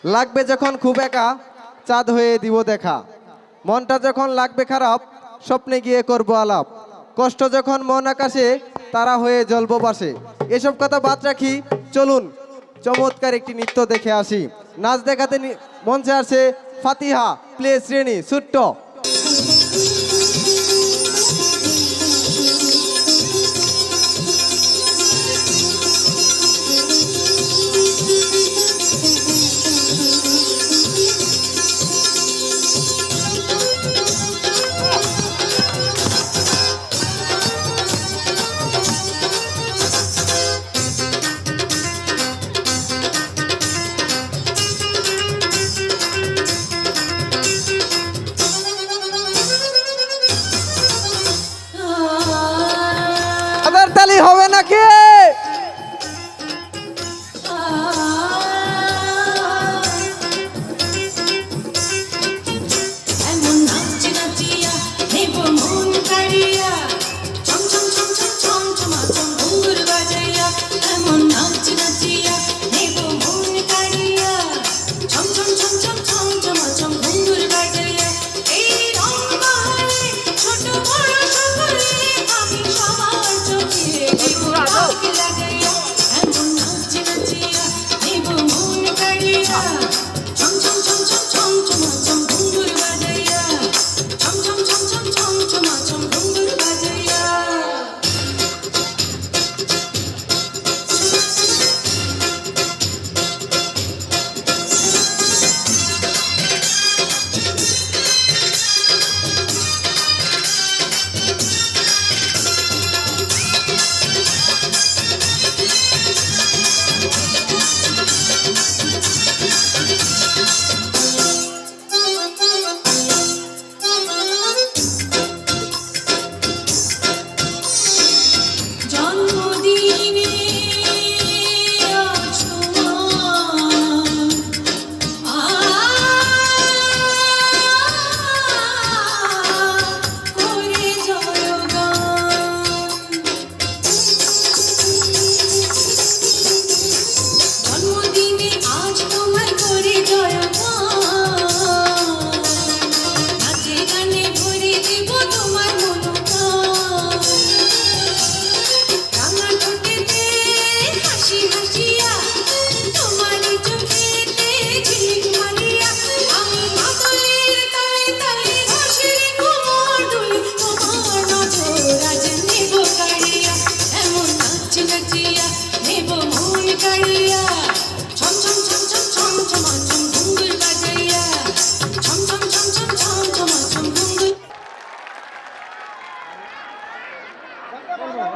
লাগবে যখন খুব একা চাঁদ হয়ে দিব দেখা, মনটা যখন লাগবে খারাপ স্বপ্নে গিয়ে করব আলাপ, কষ্ট যখন মন আকাশে তারা হয়ে জ্বলবো পাশে। এসব কথা বাদ রাখি, চলুন চমৎকার একটি নৃত্য দেখে আসি। নাচ দেখাতে মঞ্চে আসছে ফাতিহা প্লে শ্রেণী ছোট্ট। আবার তালি হবে নাকি?